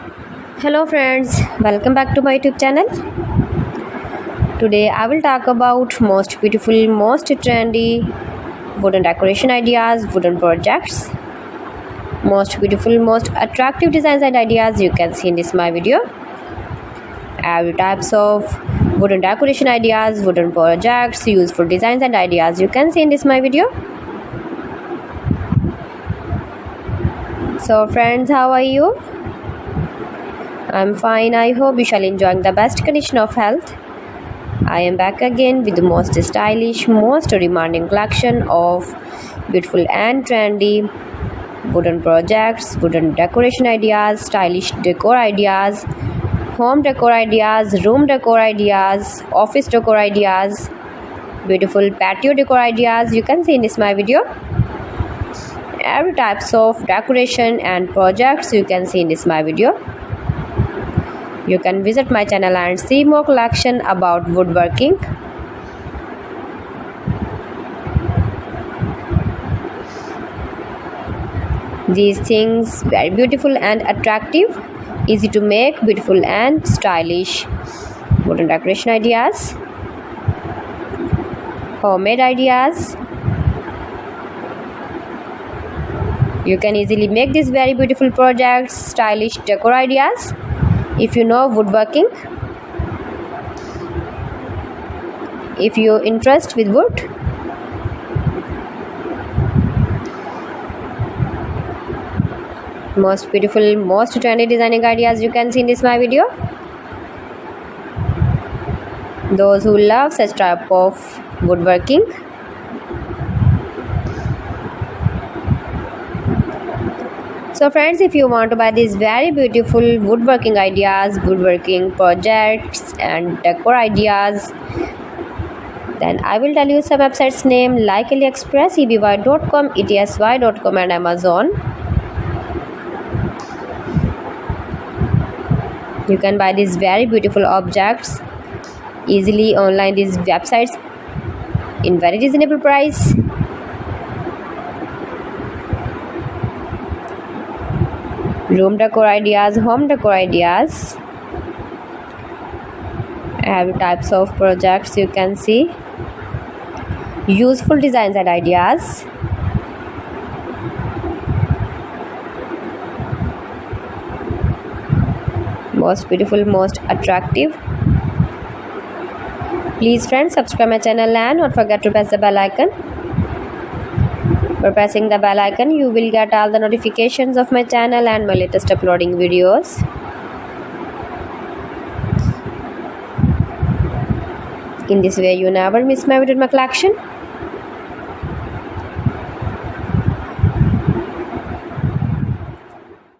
Hello friends, welcome back to my YouTube channel. Today I will talk about most beautiful, most trendy wooden decoration ideas, wooden projects, most beautiful, most attractive designs and ideas you can see in this my video. Every types of wooden decoration ideas, wooden projects, useful designs and ideas you can see in this my video. So friends, how are you? I'm fine. I hope you shall enjoying the best condition of health. I am back again with the most stylish, most demanding collection of beautiful and trendy wooden projects, wooden decoration ideas, stylish decor ideas, home decor ideas, room decor ideas, office decor ideas, beautiful patio decor ideas you can see in this my video. Every types of decoration and projects you can see in this my video. You can visit my channel and see more collection about woodworking. These things very beautiful and attractive, easy to make, beautiful and stylish wooden decoration ideas, homemade ideas. You can easily make these very beautiful projects, stylish decor ideas. If you know woodworking, if you interest with wood, most beautiful, most trendy designing ideas you can see in this my video. Those who love such type of woodworking, so friends, if you want to buy these very beautiful woodworking ideas, woodworking projects and decor ideas, then I will tell you some websites name like AliExpress, eby.com, etsy.com and Amazon. You can buy these very beautiful objects easily online, these websites in very reasonable price. Room decor ideas, home decor ideas, every types of projects you can see, useful designs and ideas, most beautiful, most attractive. Please friends, subscribe my channel and don't forget to press the bell icon. For pressing the bell icon, you will get all the notifications of my channel and my latest uploading videos. In this way, you never miss my video in my collection.